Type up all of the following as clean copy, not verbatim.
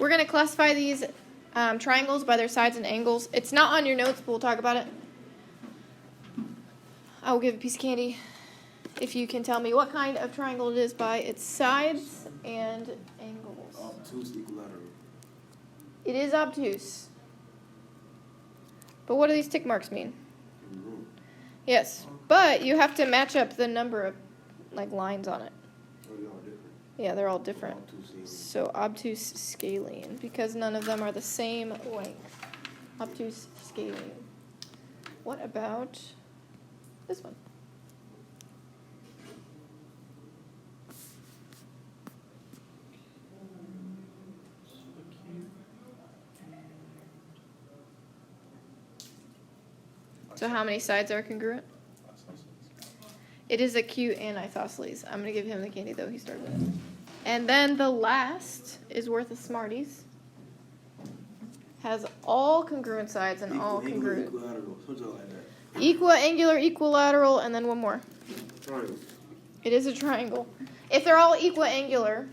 We're going to classify these triangles by their sides and angles. It's not on your notes, but we'll talk about it. I will give a piece of candy if you can tell me what kind of triangle it is by its sides and angles. Obtuse equilateral. It is obtuse. But what do these tick marks mean? Mm-hmm. Yes, but you have to match up the number of lines on it. Oh, they're all different. Yeah, they're all different. Obtuse. So obtuse scalene, because none of them are the same length. Obtuse scalene. What about this one? So how many sides are congruent? It is acute and isosceles. I'm going to give him the candy, though. He started with it. And then the last is worth a Smarties. Has all congruent sides and all congruent. Equilateral. Something like that. Equiangular, equilateral, and then one more. Triangle. It is a triangle. If they're all equiangular,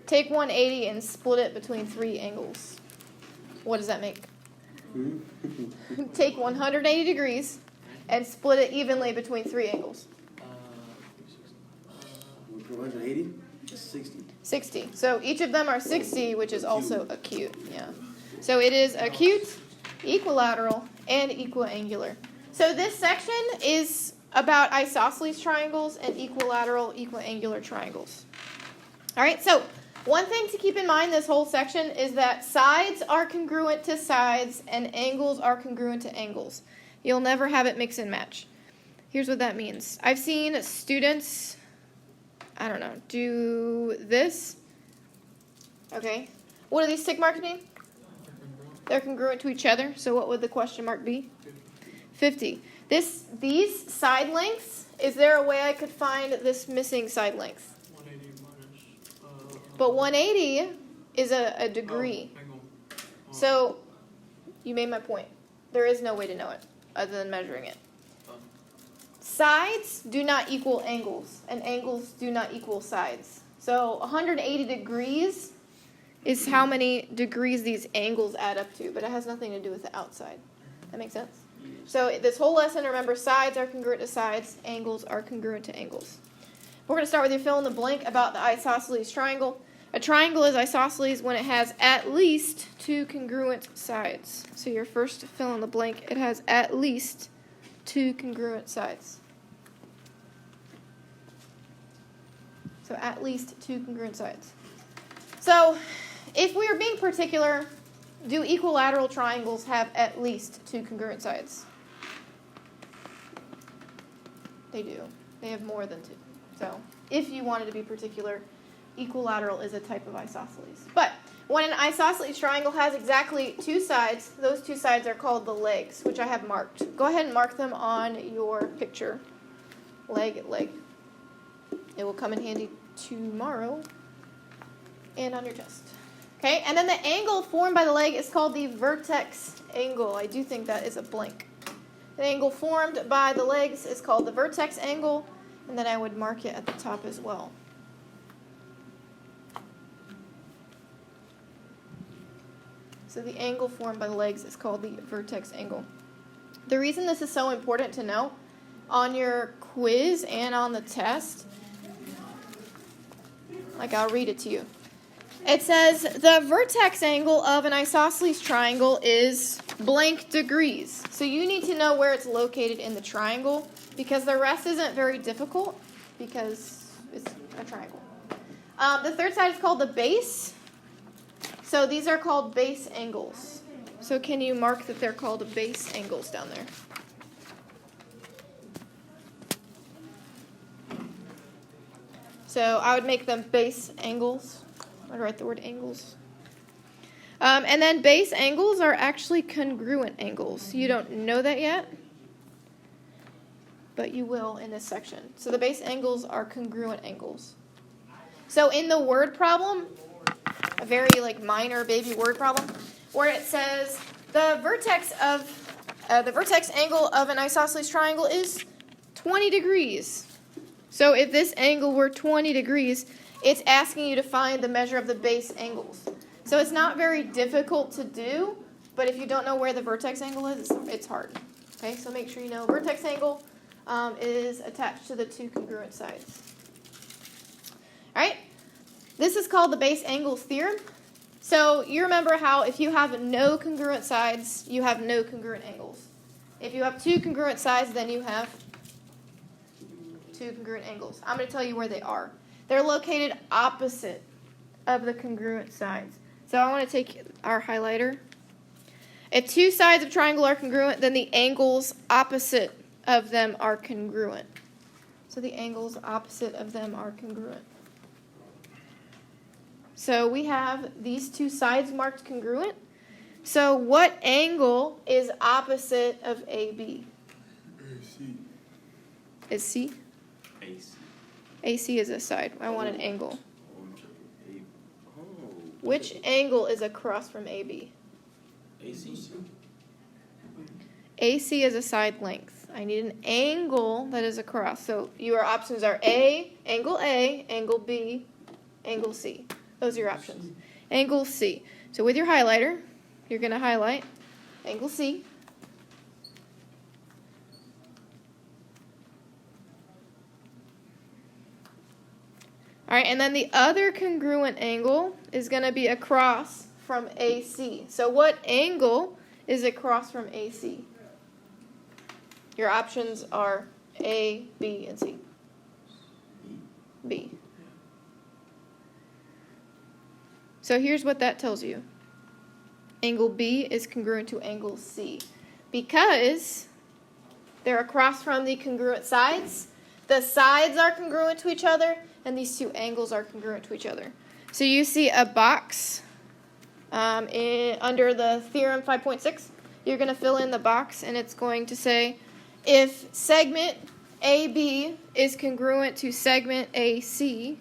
take 180 and split it between 3 angles. What does that make? Take 180 degrees and split it evenly between 3 angles. 180? 60. 60. So each of them are 60, which is also acute. Yeah. So it is acute, equilateral, and equiangular. So this section is about isosceles triangles and equilateral, equiangular triangles. All right, so one thing to keep in mind this whole section is that sides are congruent to sides and angles are congruent to angles. You'll never have it mix and match. Here's what that means. I've seen students, do this. Okay. What do these tick marks mean? They're congruent to each other. So what would the question mark be? 50. These side lengths, is there a way I could find this missing side length? 180 minus. But 180 is a degree. Angle. So you made my point. There is no way to know it other than measuring it. Sides do not equal angles, and angles do not equal sides. So 180 degrees is how many degrees these angles add up to, but it has nothing to do with the outside. That makes sense? So this whole lesson, remember, sides are congruent to sides, angles are congruent to angles. We're going to start with your fill in the blank about the isosceles triangle. A triangle is isosceles when it has at least 2 congruent sides. So your first fill in the blank, it has at least 2 congruent sides. So at least 2 congruent sides. So if we are being particular, do equilateral triangles have at least 2 congruent sides? They do. They have more than 2. So if you wanted to be particular, equilateral is a type of isosceles. But when an isosceles triangle has exactly 2 sides, those 2 sides are called the legs, which I have marked. Go ahead and mark them on your picture. Leg, leg. It will come in handy tomorrow and on your test. Okay, and then the angle formed by the leg is called the vertex angle. I do think that is a blank. The angle formed by the legs is called the vertex angle, and then I would mark it at the top as well. So the angle formed by the legs is called the vertex angle. The reason this is so important to know on your quiz and on the test, I'll read it to you. It says the vertex angle of an isosceles triangle is blank degrees. So you need to know where it's located in the triangle because the rest isn't very difficult because it's a triangle. The third side is called the base. So these are called base angles. So can you mark that they're called base angles down there? So I would make them base angles. I'd write the word angles. And then base angles are actually congruent angles. You don't know that yet, but you will in this section. So the base angles are congruent angles. So in the word problem, a very minor baby word problem, where it says the vertex angle of an isosceles triangle is 20 degrees. So if this angle were 20 degrees, it's asking you to find the measure of the base angles. So it's not very difficult to do, but if you don't know where the vertex angle is, it's hard. Okay, so make sure you know vertex angle is attached to the two congruent sides. All right, this is called the base angles theorem. So you remember how if you have no congruent sides, you have no congruent angles. If you have two congruent sides, then you have two congruent angles. I'm going to tell you where they are. They're located opposite of the congruent sides. So I want to take our highlighter. If two sides of triangle are congruent, then the angles opposite of them are congruent. So the angles opposite of them are congruent. So we have these two sides marked congruent. So what angle is opposite of AB? AC. Is C? AC. AC is a side. I want an angle. Oh, I'm checking. Oh. Which angle is across from AB? AC. AC is a side length. I need an angle that is across. So your options are angle B, angle C. Those are your options. Angle C. So with your highlighter, you're going to highlight angle C. All right, and then the other congruent angle is going to be across from AC. So what angle is across from AC? Your options are A, B, and C. B. So here's what that tells you. Angle B is congruent to angle C. Because they're across from the congruent sides, the sides are congruent to each other, and these two angles are congruent to each other. So you see a box under the theorem 5.6. You're going to fill in the box, and it's going to say, if segment AB is congruent to segment AC,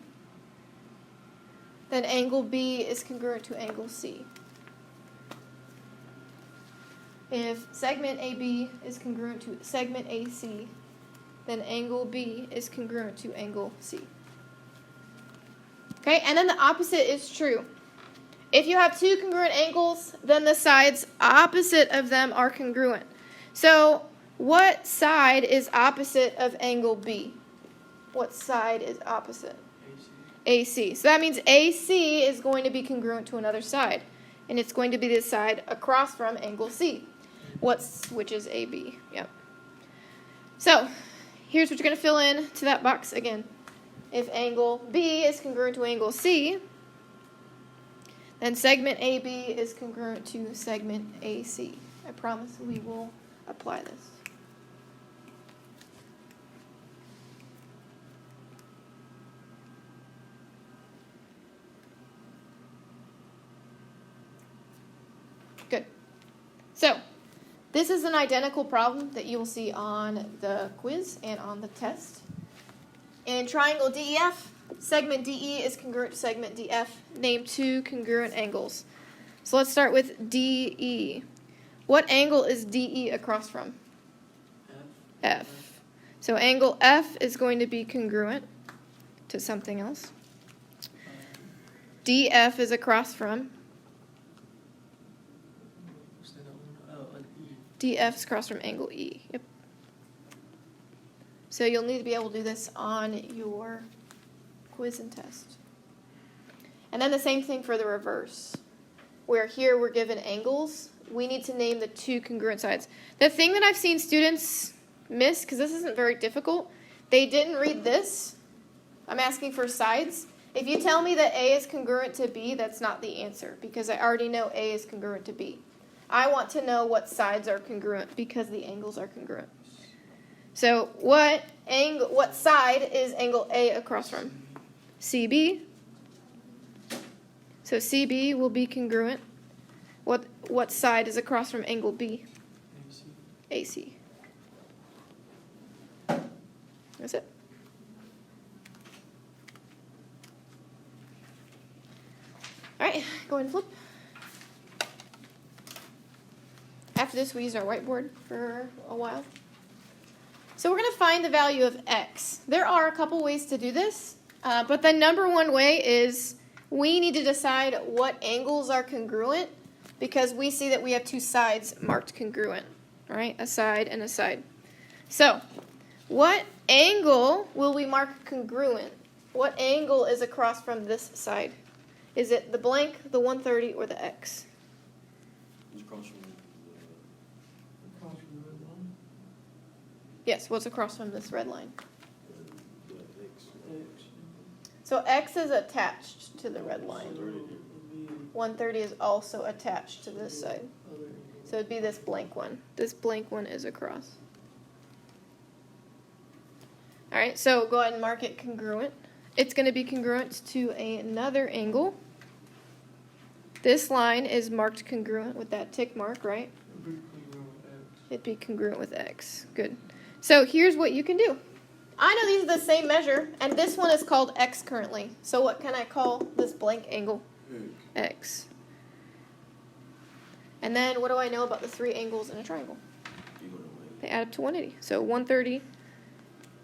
then angle B is congruent to angle C. If segment AB is congruent to segment AC, then angle B is congruent to angle C. Okay, and then the opposite is true. If you have two congruent angles, then the sides opposite of them are congruent. So what side is opposite of angle B? What side is opposite? AC. So that means AC is going to be congruent to another side. And it's going to be this side across from angle C, which is AB. Yep. So here's what you're going to fill in to that box again. If angle B is congruent to angle C, then segment AB is congruent to segment AC. I promise we will apply this. Good. So, this is an identical problem that you will see on the quiz and on the test. In triangle DEF, segment DE is congruent to segment DF. Name two congruent angles. So let's start with DE. What angle is DE across from? F. So angle F is going to be congruent to something else. DF is across from? DF is across from angle E. Yep. So you'll need to be able to do this on your quiz and test. And then the same thing for the reverse, where here we're given angles. We need to name the two congruent sides. The thing that I've seen students miss, because this isn't very difficult, they didn't read this. I'm asking for sides. If you tell me that A is congruent to B, that's not the answer, because I already know A is congruent to B. I want to know what sides are congruent, because the angles are congruent. So what side is angle A across from? CB. So CB will be congruent. What side is across from angle B? AC. That's it. All right, go ahead and flip. After this, we use our whiteboard for a while. So we're going to find the value of x. There are a couple ways to do this, but the number one way is we need to decide what angles are congruent because we see that we have two sides marked congruent, all right? A side and a side. So, what angle will we mark congruent? What angle is across from this side? Is it the blank, the 130, or the x? It's across from Across from the red line. Yes, what's across from this red line? the X. X. So x is attached to the red line. 130. Would be 130 is also attached to this side. other angle. So it'd be this blank one. This blank one is across. All right, so go ahead and mark it congruent. It's going to be congruent to another angle. This line is marked congruent with that tick mark, right? Would be congruent with X. It'd be congruent with x. Good. So here's what you can do. I know these are the same measure, and this one is called x currently. So what can I call this blank angle? X. And then what do I know about the three angles in a triangle? You're gonna like They add up to 180. So 130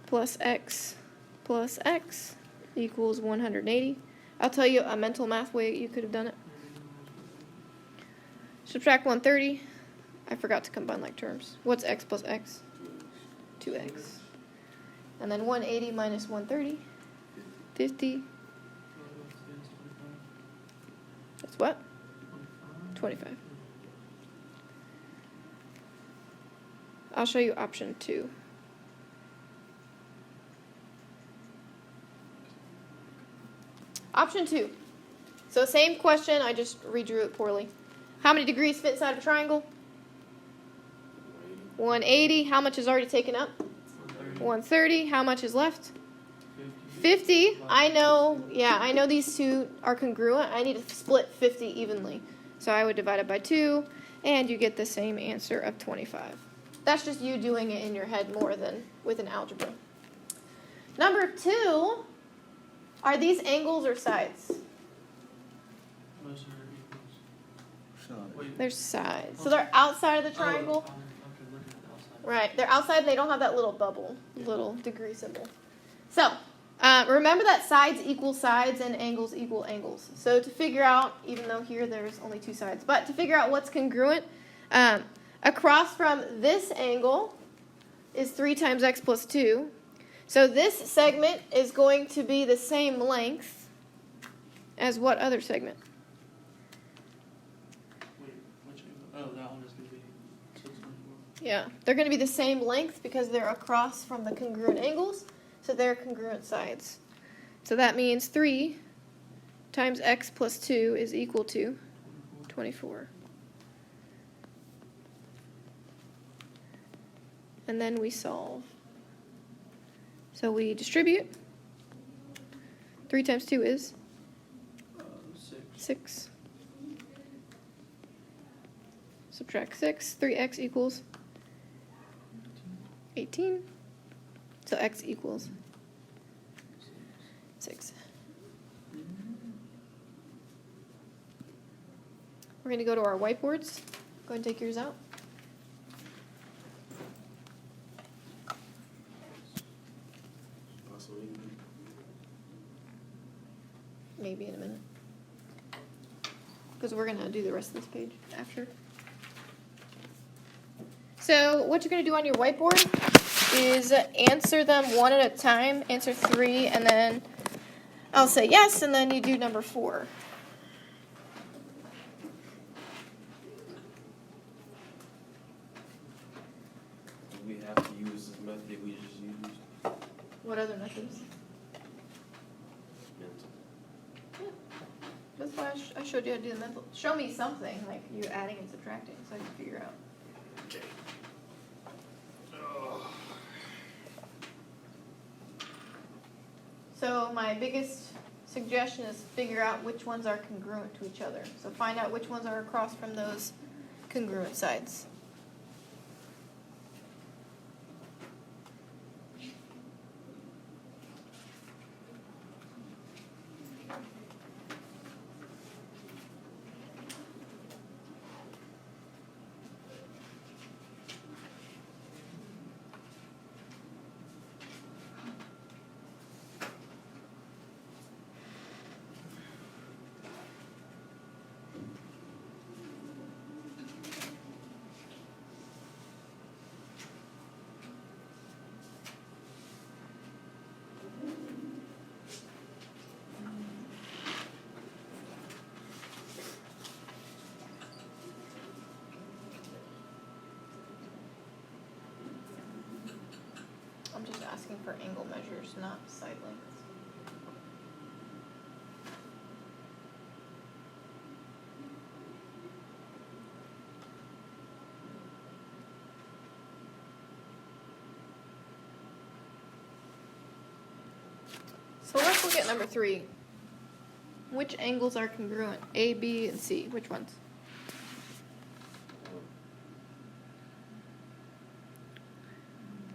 plus x equals 180. I'll tell you a mental math way you could have done it. Subtract 130. I forgot to combine like terms. What's x plus x? 2x. And then 180 minus 130. 50. That's what? 25. I'll show you option 2. Option 2. So same question, I just redrew it poorly. How many degrees fit inside of a triangle? 180. How much is already taken up? 130. How much is left? 50. I know these two are congruent. I need to split 50 evenly. So I would divide it by 2, and you get the same answer of 25. That's just you doing it in your head more than with an algebra. Number 2, are these angles or sides? Those are equals. Wait. They're sides. So they're outside of the triangle. Oh, okay, looking at the outside. Right, they're outside and they don't have that little bubble, little degree symbol. So, remember that sides equal sides and angles equal angles. So to figure out, even though here there's only two sides, but to figure out what's congruent, across from this angle is 3 times x plus 2. So this segment is going to be the same length as what other segment? Wait, which angle? Oh, that one is going to be 624. Yeah, they're going to be the same length because they're across from the congruent angles, so they're congruent sides. So that means 3 times x plus 2 is equal to 24. And then we solve. So we distribute. 3 times 2 is 6. 6. Subtract 6. 3x equals 18. So x equals 6. We're going to go to our whiteboards. Go ahead and take yours out. possibly. Maybe in a minute. Because we're going to do the rest of this page after. So what you're going to do on your whiteboard is answer them one at a time. Answer 3, and then I'll say yes, and then you do number 4. We have to use this method that we just used. What other methods? Mental. That's why I showed you how to do the mental. Show me something, like you adding and subtracting, so I can figure out. Okay. So my biggest suggestion is figure out which ones are congruent to each other. So find out which ones are across from those congruent sides. for angle measures, not side lengths. So let's look at number 3. Which angles are congruent? A, B, and C. Which ones?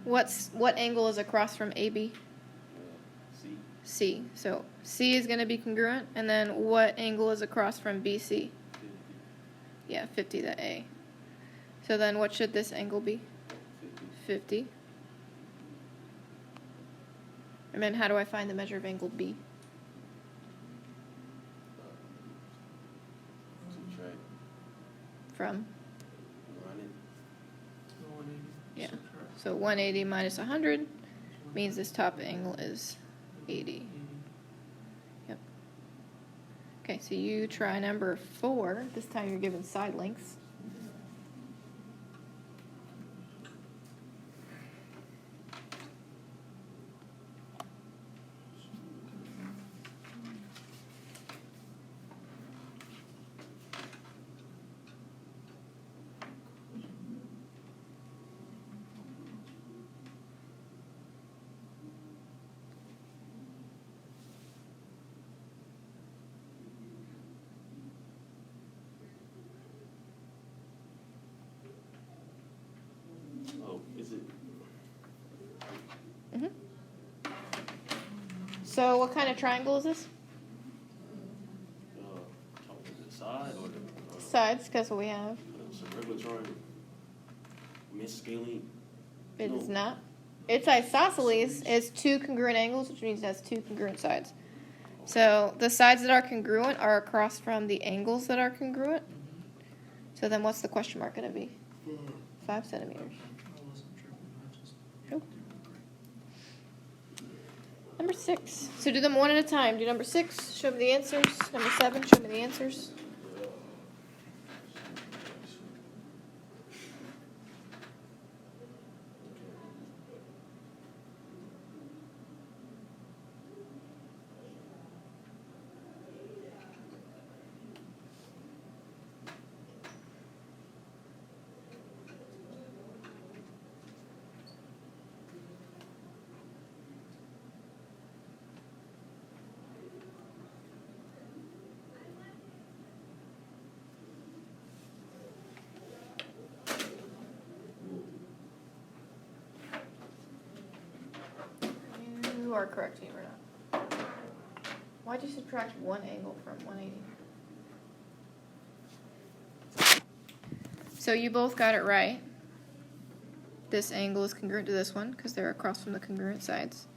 What angle is across from AB? C. C. So C is going to be congruent, and then what angle is across from BC? 50. Yeah, 50 to A. So then what should this angle be? 50. And then how do I find the measure of angle B? Subtract. From? Run it. 180. Yeah. Subtract. So 180 minus 100 means this top angle is 80. Yep. Okay, so you try number 4. This time you're given side lengths. Oh, is it? Mm-hmm. So what kind of triangle is this? The side or the Sides, because what we have. it's a regular triangle. Scalene. It No. is not. It's isosceles. It's 2 congruent angles, which means it has 2 congruent sides. So the sides that are congruent are across from the angles that are congruent. So then what's the question mark going to be? 5 centimeters. I wasn't tripping. I just. Nope. Number 6. So do them one at a time. Do number 6, show me the answers. Number 7, show me the answers. You are correct, you were not. Why'd you subtract one angle from 180? So you both got it right. This angle is congruent to this one because they're across from the congruent sides.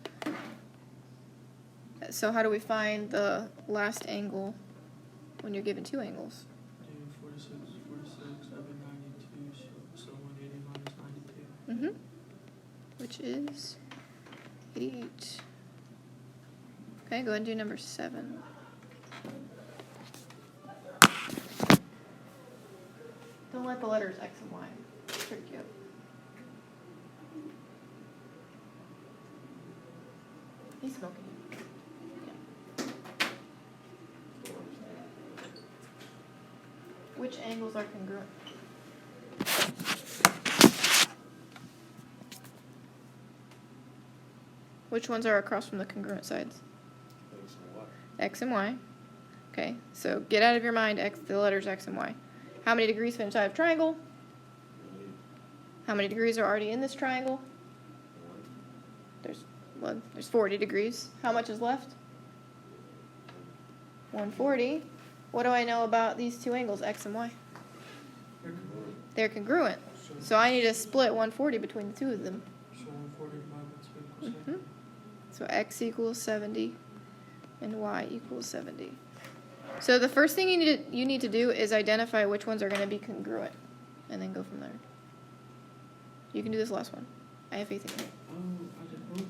So how do we find the last angle when you're given 2 angles? Do 46, that'd be 92, so 180 minus 92. Mm-hmm. Which is 88. Okay, go ahead and do number 7. Don't let the letters X and Y trick you up. He's smoking. Yeah. Which angles are congruent? Which ones are across from the congruent sides? X and Y. X and Y. Okay, so get out of your mind the letters X and Y. How many degrees fit inside of triangle? How many degrees are already in this triangle? There's 40 degrees. How much is left? 140. What do I know about these 2 angles, X and Y? They're congruent. So I need to split 140 between the 2 of them. So 140 divided by 2 equals 70. So X equals 70 and Y equals 70. So the first thing you need to do is identify which ones are going to be congruent and then go from there. You can do this last one. I have faith in you. Oh, I did both.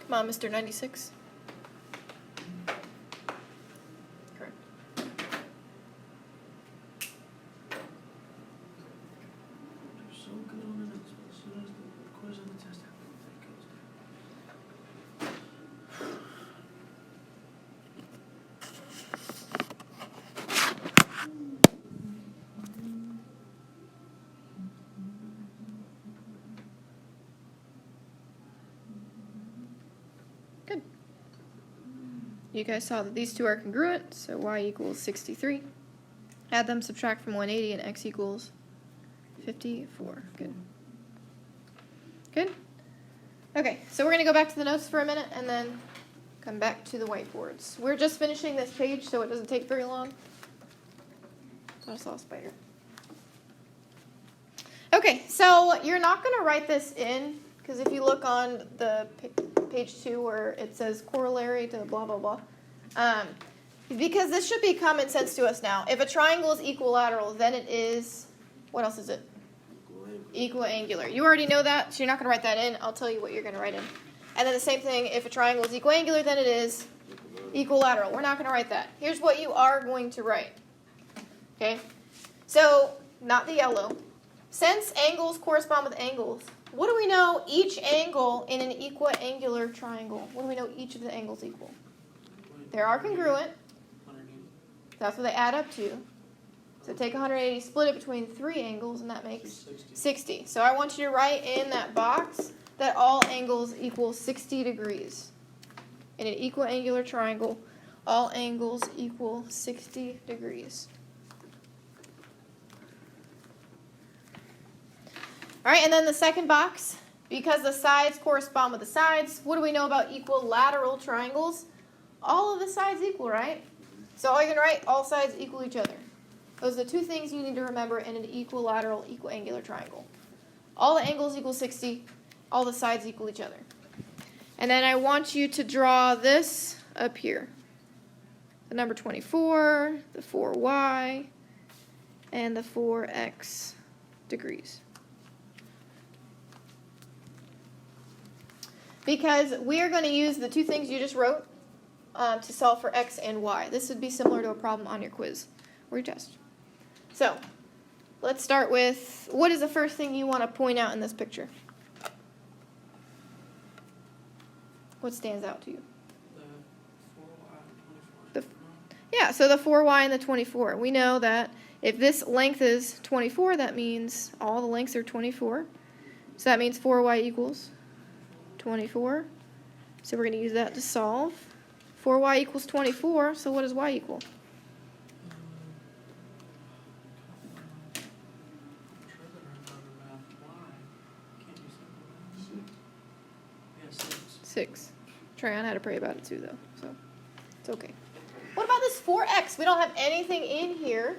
Come on, Mr. 96. Correct. you guys saw that these two are congruent, so y equals 63. Add them, subtract from 180, and x equals 54. Good. Good? Okay, so we're going to go back to the notes for a minute and then come back to the whiteboards. We're just finishing this page, so it doesn't take very long. I saw a spider. Okay, so you're not going to write this in, because if you look on the page 2 where it says corollary to blah, blah, blah, because this should be common sense to us now. If a triangle is equilateral, then it is, what else is it? Equiangular. You already know that, so you're not going to write that in. I'll tell you what you're going to write in. And then the same thing, if a triangle is equiangular, then it is equilateral. We're not going to write that. Here's what you are going to write. Okay? So, not the yellow. Since angles correspond with angles, what do we know each angle in an equiangular triangle? What do we know each of the angles equal? They are congruent. That's what they add up to. So take 180, split it between 3 angles, and that makes 60. So I want you to write in that box that all angles equal 60 degrees. In an equiangular triangle, all angles equal 60 degrees. All right, and then the second box, because the sides correspond with the sides, what do we know about equilateral triangles? All of the sides equal, right? So all you're going to write, all sides equal each other. Those are the 2 things you need to remember in an equilateral equiangular triangle. All the angles equal 60, all the sides equal each other. And then I want you to draw this up here. The number 24, the 4y, and the 4x degrees. Because we are going to use the 2 things you just wrote to solve for x and y. This would be similar to a problem on your quiz or your test. So, let's start with, what is the first thing you want to point out in this picture? What stands out to you? The 4y and 24. Yeah, so the 4y and the 24. We know that if this length is 24, that means all the lengths are 24. So that means 4y equals 24. So we're going to use that to solve. 4y equals 24, so what does y equal? Yeah, 6. 6. Tryon had to pray about it too, though, so it's okay. What about this 4x? We don't have anything in here.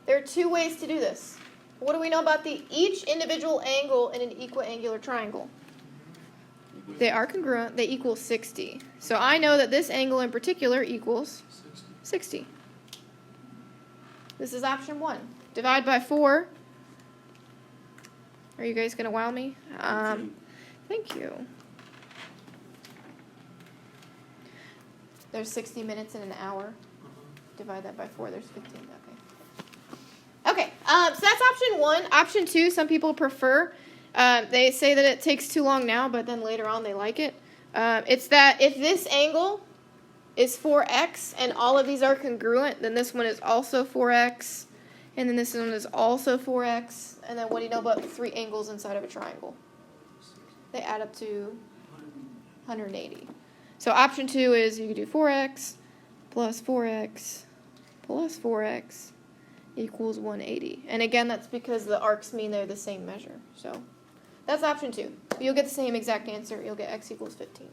There are 2 ways to do this. What do we know about each individual angle in an equiangular triangle? They are congruent. They equal 60. So I know that this angle in particular equals 60. This is option 1. Divide by 4. Are you guys going to wow me? Thank you. There's 60 minutes in an hour. Divide that by 4. There's 15. Okay, so that's option 1. Option 2, some people prefer. They say that it takes too long now, but then later on they like it. It's that if this angle is 4x and all of these are congruent, then this one is also 4x, and then this one is also 4x, and then what do you know about the 3 angles inside of a triangle? They add up to 180. So option 2 is you could do 4x plus 4x plus 4x equals 180. And again, that's because the arcs mean they're the same measure. So that's option 2. You'll get the same exact answer. You'll get x equals 15.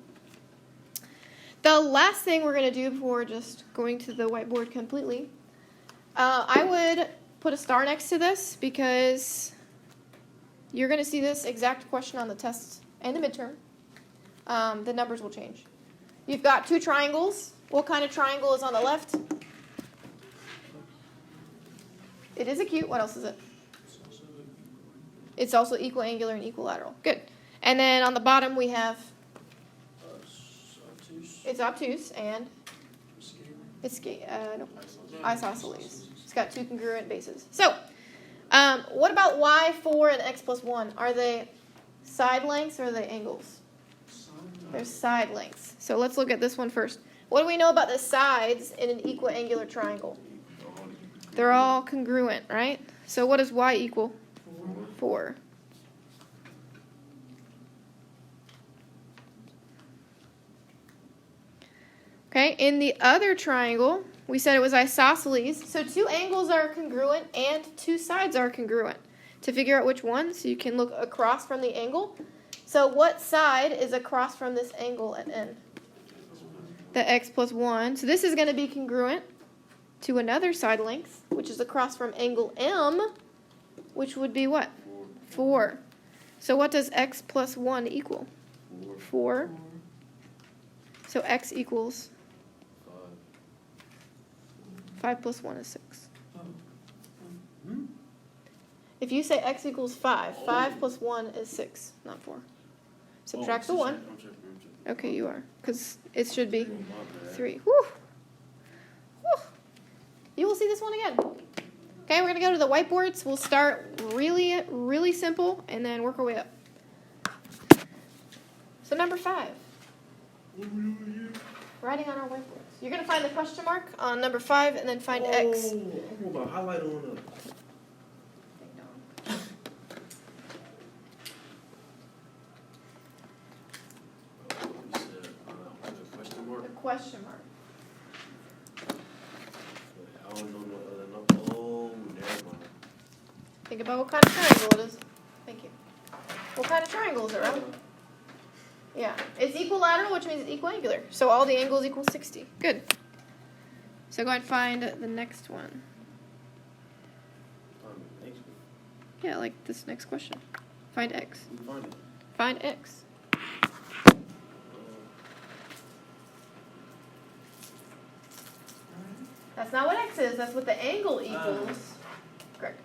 The last thing we're going to do before just going to the whiteboard completely, I would put a star next to this because you're going to see this exact question on the test and the midterm. The numbers will change. You've got 2 triangles. What kind of triangle is on the left? It is acute. What else is it? It's also equiangular and equilateral. Good. And then on the bottom we have, it's obtuse and it's isosceles. It's got 2 congruent bases. So, what about y4 and x plus 1? Are they side lengths or are they angles? They're side lengths. So let's look at this one first. What do we know about the sides in an equiangular triangle? They're all congruent, right? So what does y equal? 4. Okay, in the other triangle, we said it was isosceles. So two angles are congruent and two sides are congruent. To figure out which one, so you can look across from the angle. So what side is across from this angle at n? The x plus 1. So this is going to be congruent to another side length, which is across from angle M, which would be what? 4. So what does x plus 1 equal? 4. So x equals 5 plus 1 is 6. If you say x equals 5, 5 plus 1 is 6, not 4. Subtract the 1. Okay, you are. Because it should be 3. Whew. Whew. You will see this one again. Okay, we're going to go to the whiteboards. We'll start really, really simple and then work our way up. So number 5. Writing on our whiteboards. You're going to find the question mark on number 5 and then find x. Oh, I'm going to highlight on the... Question mark. I don't know no other number. Oh, never mind. Think about what kind of triangle it is. Thank you. What kind of triangle is it, right? Yeah. It's equilateral, which means it's equiangular. So all the angles equal 60. Good. So go ahead and find the next one. Yeah, like this next question. Find x. Find x. That's not what x is. That's what the angle equals. Correct.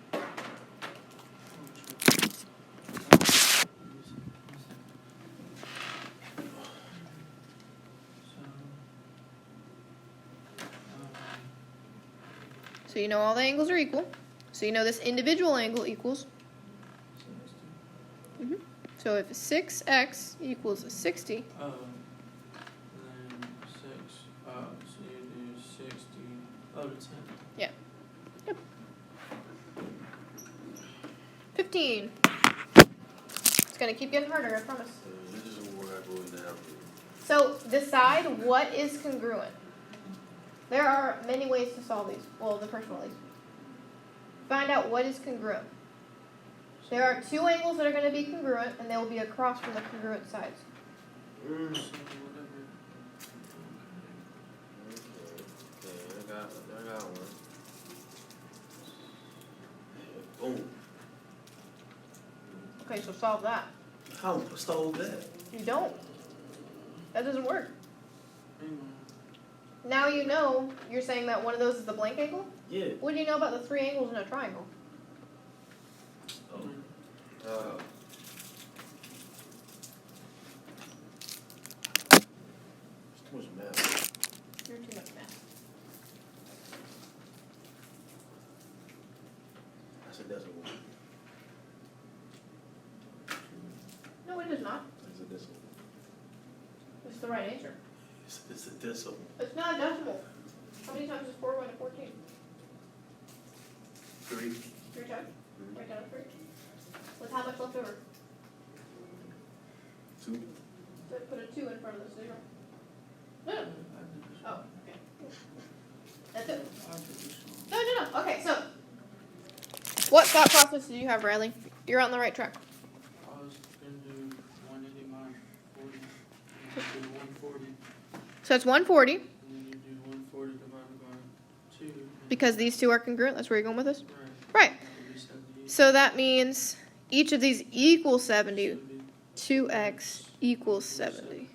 So you know all the angles are equal. So you know this individual angle equals. So if 6x equals 60. Then 6. So you do 60 over 10. Yeah. Yep. 15. It's going to keep getting harder, I promise. This is where I go down. So decide what is congruent. There are many ways to solve these. Well, the first one at least. Find out what is congruent. There are two angles that are going to be congruent, and they will be across from the congruent sides. So whatever. Okay, I got one. Boom. Okay, so solve that. How solve that? You don't. That doesn't work. Hang on. Now you know you're saying that one of those is the blank angle? Yeah. What do you know about the three angles in a triangle? Oh. It's too much math. You're too much math. I said decimal. No, it is not. It's a decimal. It's the right answer. It's a decimal. It's not a decimal. How many times is 4 going to 14? 3. 3 times? Write down a 3. With how much left over? 2. So put a 2 in front of the 0. No. Oh, okay. That's it. No. Okay, so. What thought process did you have, Riley? You're on the right track. I was going to do 180 minus 40. You do 140. So it's 140. And then you do 140 divided by 2. Because these two are congruent. That's where you're going with this? Right. Right. So that means each of these equals 70. 2x equals 70.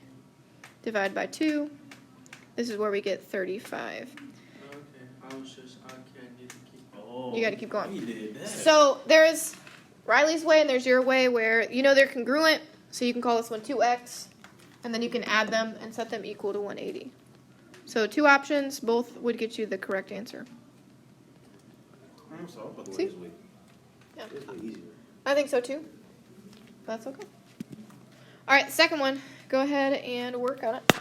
Divide by 2. This is where we get 35. Okay. I need to keep. Oh. You got to keep going. He did that. So there's Riley's way and there's your way where you know they're congruent. So you can call this one 2x. And then you can add them and set them equal to 180. So two options, both would get you the correct answer. I'm sorry, I thought it was See? this way. Yeah. It's way easier. I think so too. That's okay. All right, second one. Go ahead and work on it.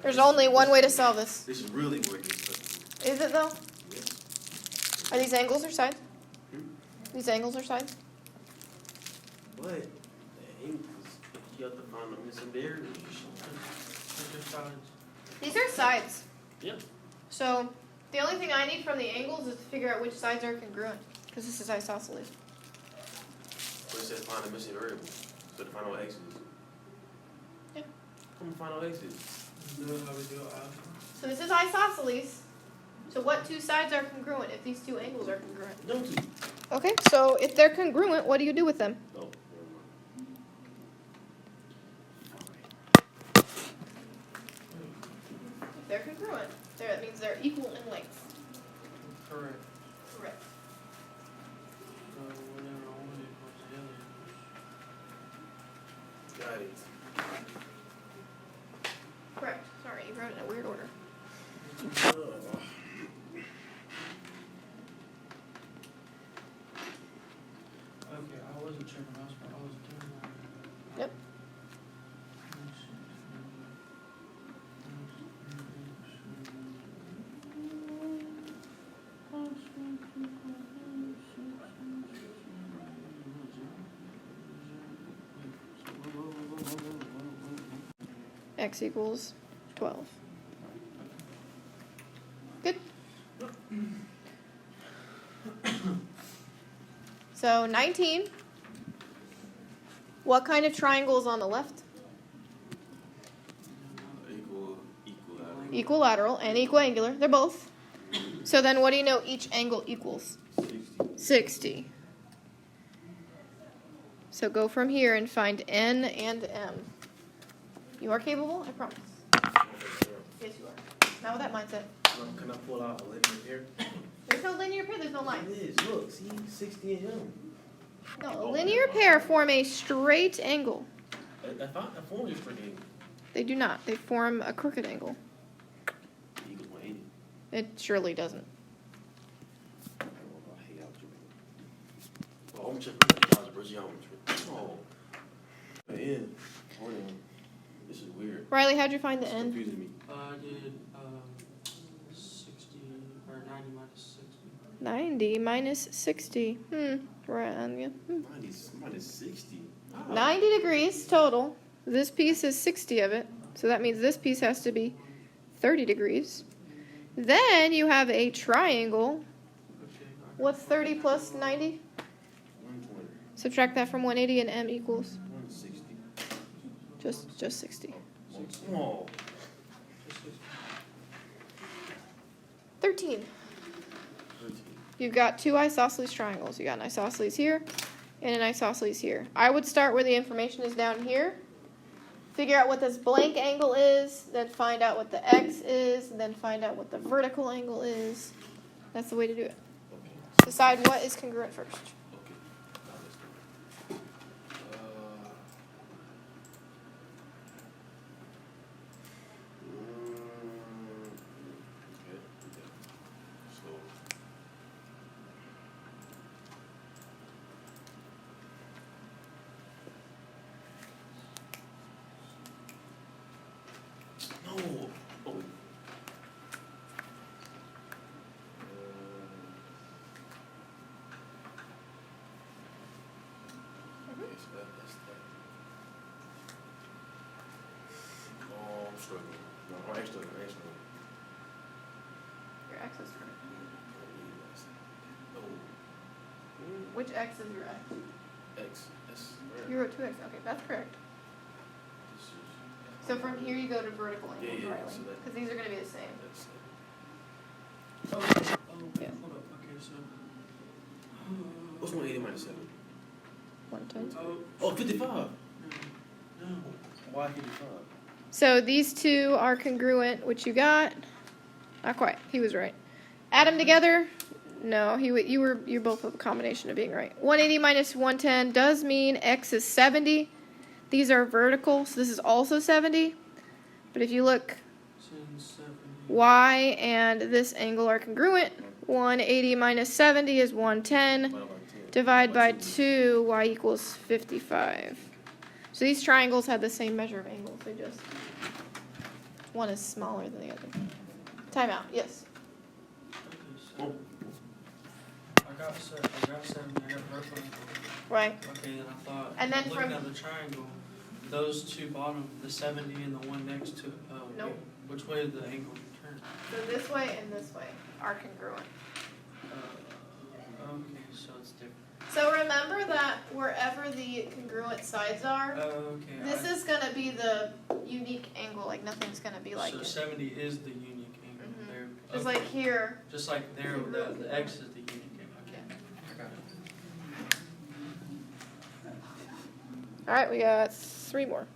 There's only one way to solve this. This is really where it gets Is it though? Yes. Are these angles or sides? Hmm? These angles or sides? But the angles, you have to find them in some areas. Take your sides. These are sides. Yeah. So the only thing I need from the angles is to figure out which sides are congruent, because this is isosceles. But it says find the missing variable. So to find out x's. Yeah. Come and find out x's. Do it how we do it algebra. So this is isosceles. So what two sides are congruent if these two angles are congruent? No two. Okay, so if they're congruent, what do you do with them? No. If they're congruent, that means they're equal in length. Correct. Correct. So whatever one equals the other equals. Got it. Correct. Sorry, you wrote it in a weird order. Okay, I wasn't checking else, but I was doing that. Yep. X equals 12. Good. So 19. What kind of triangle is on the left? Equilateral. Equilateral and equiangular. They're both. So then what do you know each angle equals? 60. So go from here and find N and M. You are capable? I promise. Yes, you are. Not with that mindset. Can I pull out a linear pair? There's no linear pair, there's no line. It is. Look, see, 60 and M. No, a linear pair form a straight angle. I formed a straight angle. They do not. They form a crooked angle. Equals 180. It surely doesn't. I hate algebra. Oh, I'm checking algebra, geometry. Oh. The N. Hold on. This is weird. Riley, how'd you find the It's N? confusing me. I did 60 or 90 minus 60. 90 minus 60. Right on you. Mine is 60. 90 degrees total. This piece is 60 of it. So that means this piece has to be 30 degrees. Then you have a triangle. Okay. What's 30 plus 90? 120. Subtract that from 180 and M equals 160. just 60. Oh. 13. 13. You've got two isosceles triangles. You got an isosceles here and an isosceles here. I would start where the information is down here. Figure out what this blank angle is, then find out what the x is, and then find out what the vertical angle is. That's the way to do it. Okay. Decide what is congruent first. Okay. Okay. So. No. Oh. Okay, so that's that. Oh, I'm struggling. No, I ain't struggling. Your x is correct. Oh, Which x is your x? X. That's right. You wrote 2x. Okay, that's correct. This is- So from here you go to vertical angles, Yeah, Riley. so that- Because these are going to be the same. That's Oh, Yeah. hold up. Okay, so. what's 180 minus 7? 110. Oh, Oh, 55. no. Why 55? So these two are congruent, which you got. Not quite. He was right. Add them together. No, you're both a combination of being right. 180 minus 110 does mean x is 70. These are vertical, so this is also 70. But if you look, 1070. y and this angle are congruent. 180 minus 70 is 110. What about 10? Divide by 2, y equals 55. So these triangles have the same measure of angles. They just, one is smaller than the other. Time out. Yes. Okay, so. Oh. I got 70. I got vertical angle. Right. Okay, then I thought. And then looking from- at the triangle, those two bottom, the 70 and the one next to. Nope. Which way is the angle turn? So this way and this way are congruent. Okay, so it's different. So remember that wherever the congruent sides are, Okay. this is going to be the unique angle. Like nothing's going to be like so it. 70 is the unique angle Mhm. there. Just Okay. like here. Just like there, the X is the unique angle. Okay. I got it. All right, we got 3 more.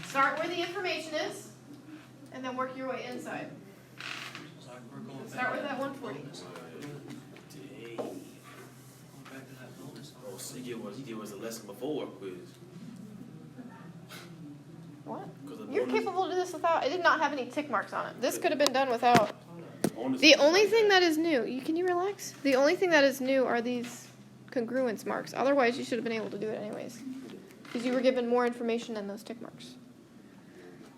Start where the information is, and then work your way inside. It's like we're going Start back with that to 140. bonus. Dang. Going back to that bonus. Oh, so he gave us a lesson before our quiz. What? 'Cause the You're bonus- capable to do this without. It did not have any tick marks on it. This could have been done without. bonus The was only like thing that is new. Can you relax? The only thing that is new are these congruence marks. Otherwise, you should have been able to do it anyways, because you were given more information than those tick marks.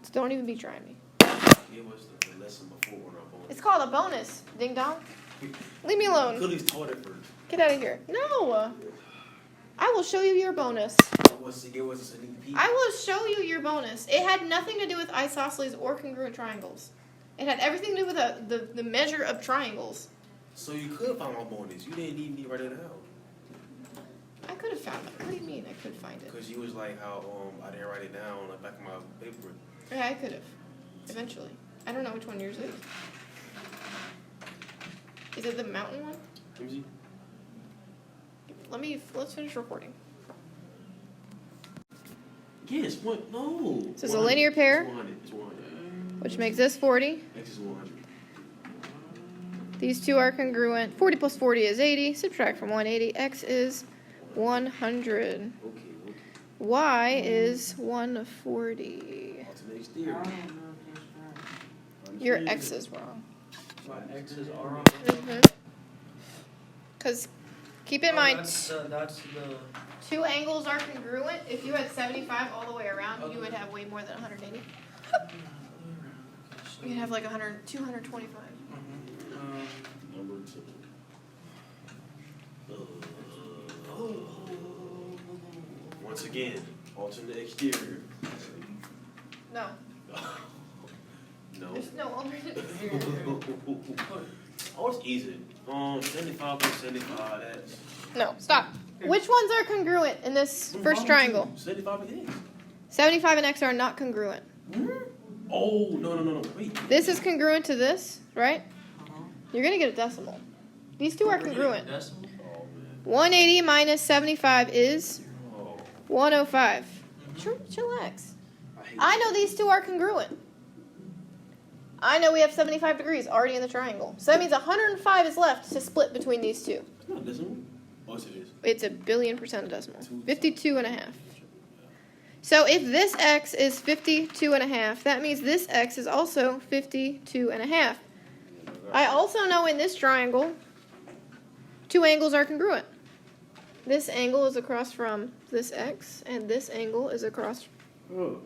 So don't even be trying me. It was the lesson before on our bonus. It's called a bonus. Ding dong. Leave me alone. Could have taught it first. Get out of here. No. I will show you your bonus. It was a sneak peek. I will show you your bonus. It had nothing to do with isosceles or congruent triangles. It had everything to do with the measure of triangles. So you could find my bonus. You didn't even need to write it out. I could have found it. What do you mean I could find it? Because you was like how I didn't write it down on the back of my paper. Yeah, I could have. Eventually. I don't know which one yours is. Is it the mountain one? Let me see. Let's finish recording. Yes, what? No. So it's a linear pair. It's 100. It's 100. Which makes this 40. X is 100. These two are congruent. 40 plus 40 is 80. Subtract from 180. X is 100. Okay. Y is 140. Alternate exterior. Your X is wrong. My X's are wrong. Because keep in mind, That's the. two angles are congruent. If you had 75 all the way around, you would have way more than 180. You'd have like 225. Number 2. Once again, alternate exterior. No, No. there's no alternate. Oh, it's easy. 75 plus 75, that's... No, stop. Which ones are congruent in this first triangle? 75 and X. 75 and X are not congruent. Oh, no. Wait. This is congruent to this, right? You're going to get a decimal. These two are congruent. Decimal? Oh, man. 180 minus 75 is Oh. 105. Chillax. hate I know these two are congruent. I know we have 75 degrees already in the triangle. So that means 105 is left to split between these two. It's not a decimal. Oh, yes, it is. It's a billion% a decimal. 52 and a half. So if this x is 52 and a half, that means this x is also 52 and a half. I also know in this triangle, two angles are congruent. This angle is across from this x, and this angle is across. Oh.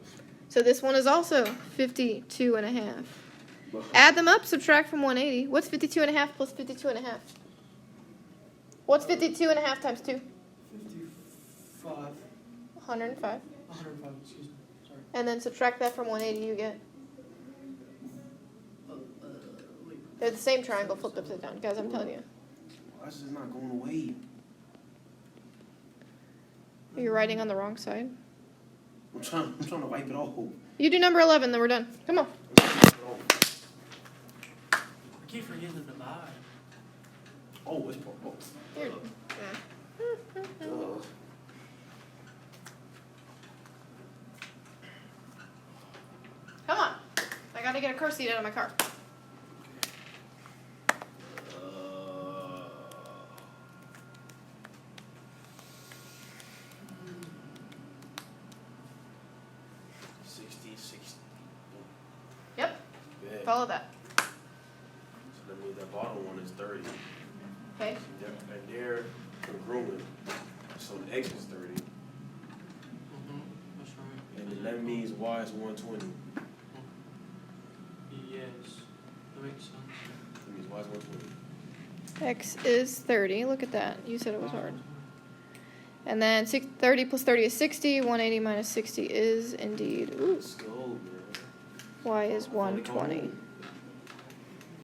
So this one is also 52 and a half. Add them up, subtract from 180. What's 52 and a half plus 52 and a half? What's 52 and a half times 2? 55. 105. 105, excuse me. Sorry. And then subtract that from 180, you get. Wait. They're the same triangle flipped upside down, guys, I'm telling you. Why is this not going away? You're writing on the wrong side. I'm trying to wipe it off. You do number 11, then we're done. Come on. I keep forgetting to divide. Oh, it's part. Oh. Here. Come on. I gotta get a car seat out of my car. Yep. Yeah. Follow that. So that means that bottom one is 30. Okay. And they're congruent. So the X is 30. That's right. And then that means Y is 120. Yes. That makes sense. That means Y is 120. X is 30. Look at that. You said it was hard. And then 30 plus 30 is 60. 180 minus 60 is indeed. Ooh, Let's go, man. y is Finally come 120. home.